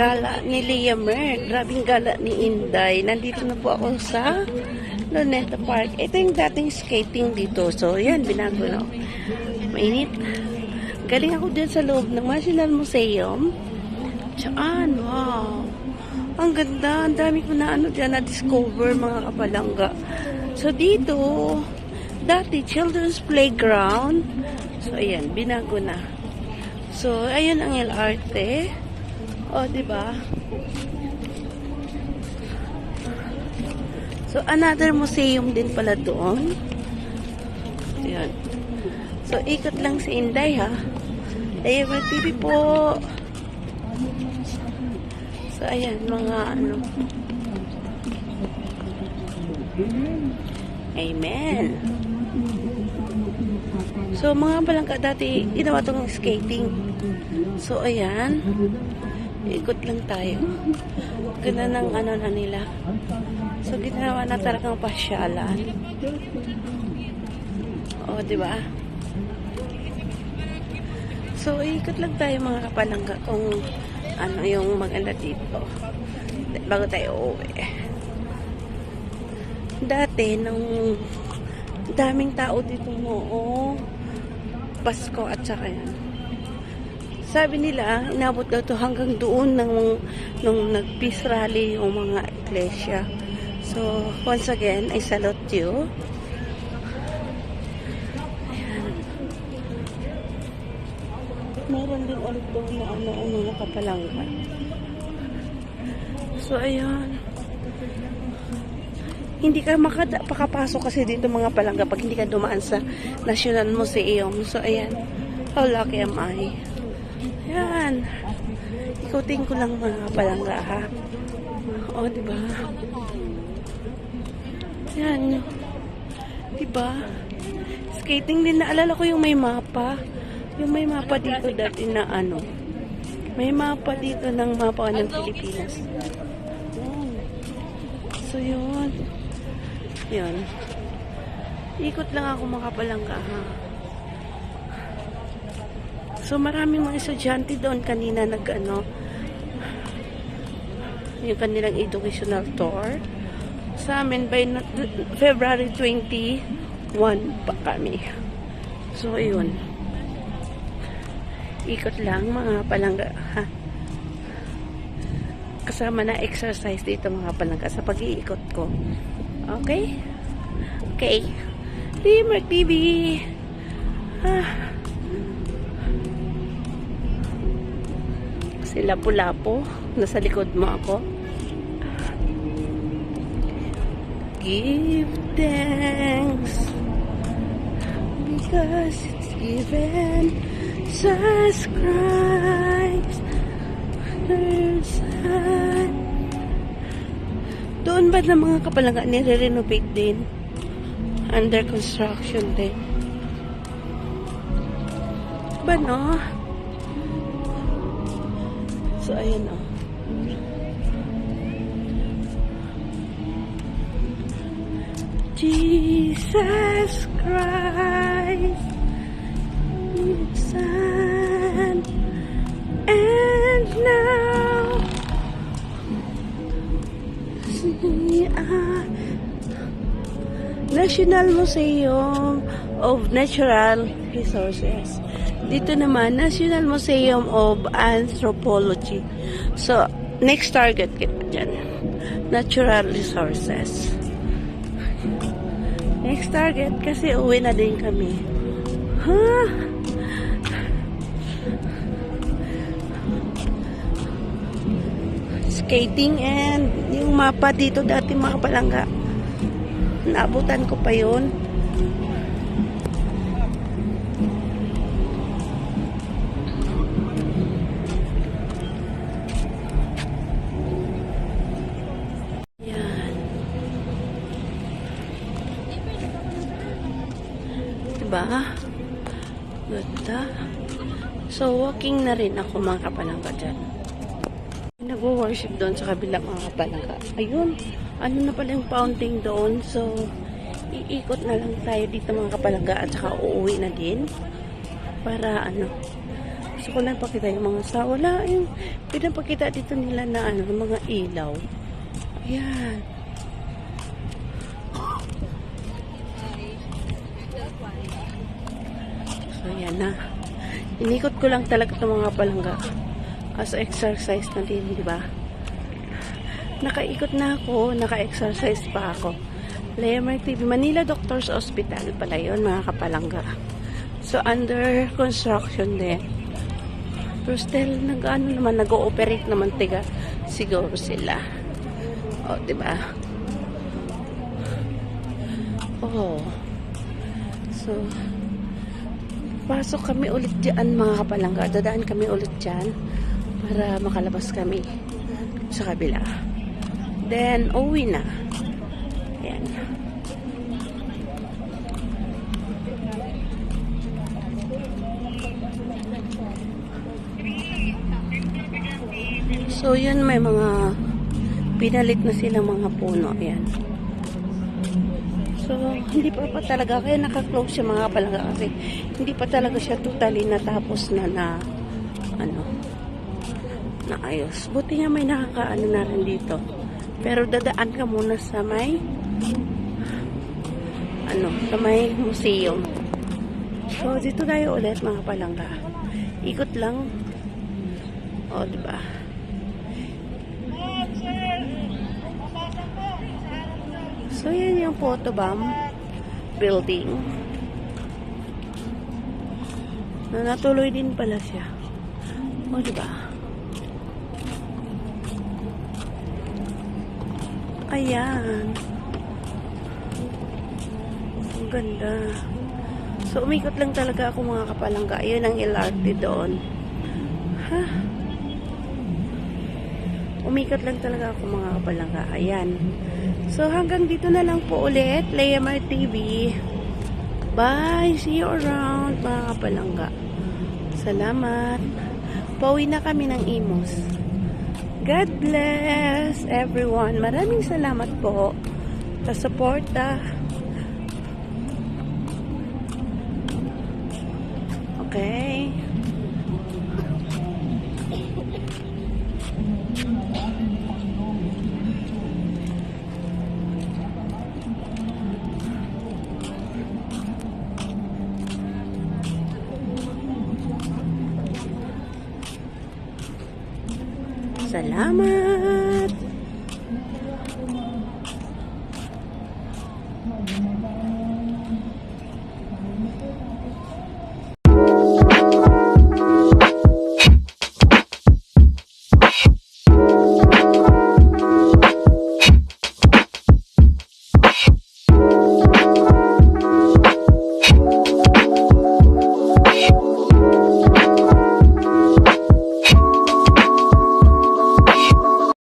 gala ni Liamer. Grabing gala ni Inday. Nandito na po ako sa Luneta Park. Ito yung dating skating dito. So, yan, binago na. Mainit. Galing ako dyan sa loob ng National Museum. Tsaan, wow. Ang ganda. Ang dami ko na dyan na-discover, mga kapalangga. So, dito, dati, children's playground. So, ayan, binago na. So, ayun ang LRT. O, diba? So, another museum din pala doon. Ayan. So, ikot lang si Inday, ha? Ayun, TV po. So, ayan, mga Amen. So, mga palangka dati, ginawa itong skating. So, ayan. Ikot lang tayo. Ganda ng na nila. So, ginawa na talagang pasyalan. O, diba? So, ikot lang tayo mga kapalangga kung yung maganda dito. Bago tayo uuwi. Dati, nung daming tao dito noong Pasko at saka yan. Sabi nila, inabot daw to hanggang doon nung nag-peace rally yung mga iglesia. So, once again, I salute you. Ayan. Meron din ulit doon na mga kapalangga. So, ayan. Hindi ka makapasok kasi dito mga palangga pag hindi ka dumaan sa National Museum. So, ayan. How lucky am I? Ayan. Ikutin ko lang mga palangga, ha? O, diba? Ayan. Diba? Skating din. Naalala ko yung may mapa. Yung may mapa dito dati na may mapa dito ng mapa ng Pilipinas. So, yun. Yun. Ikot lang ako mga palangga, ha? So, maraming mga estudyante doon kanina yung kanilang educational tour. Sa amin, by February 21 pa kami. So, yun. Ikot lang mga palangga, ha? Kasama na exercise dito mga palangga sa pag-iikot ko. Okay? Okay. Liamer TV. Si Lapu-Lapu. Nasa likod mo ako. Give thanks because it's given Jesus Christ the Son. Doon ba na mga kapalangga nire-renovate din? Under construction din. Ba no? So, ayan o. Jesus Christ, Son, and now National Museum of Natural Resources. Dito naman, National Museum of Anthropology. So, next target kita dyan. Natural Resources. Next target kasi uwi na din kami. Huh? Skating and yung mapa dito dati mga palangga. Naabutan ko pa yun. Yan. Diba? Ganda. So, walking na rin ako mga kapalangga dyan. Nag-worship doon sa kabilang mga kapalangga. Ayun. Ano na pala yung fountain doon. So, iikot na lang tayo dito mga kapalangga at saka uuwi na din. Para Gusto ko lang pakita yung mga sa wala yung pinapakita dito nila na ano, mga ilaw. Ayan. So, ayan na. Inikot ko lang talaga itong mga palangga. As exercise na din, di ba? Nakaikot na ako, naka-exercise pa ako. Laymer TV, Manila Doctors Hospital pala yun, mga kapalangga. So, under construction din. Pero still, nag-ooperate naman, tiga, siguro sila. O, diba? Oh. So, pasok kami ulit dyan, mga kapalangga. Dadaan kami ulit dyan para makalabas kami sa kabila. Then, uwi na. Ayan. So, yun, may mga pinalit na silang mga puno. Ayan. So, hindi pa talaga, kaya naka-close siya mga kapalangga kasi hindi pa talaga siya totally natapos na ayos. Buti nga may nakakaano na rin dito. Pero dadaan ka muna sa may sa may museum. So, dito tayo ulit mga palangga. Ikot lang. O, diba? So, yan yung photobomb building. Na natuloy din pala siya. O, diba? Ayan. Ang ganda. So, umikot lang talaga ako mga kapalangga. Ayun ang LRT doon. Ha? Umikot lang talaga ako mga kapalangga. Ayan. So, hanggang dito na lang po ulit. Laymer TV. Bye. See you around mga kapalangga. Salamat. Pauwi na kami ng Imus. God bless everyone. Maraming salamat po sa suporta. Okay. Salamat.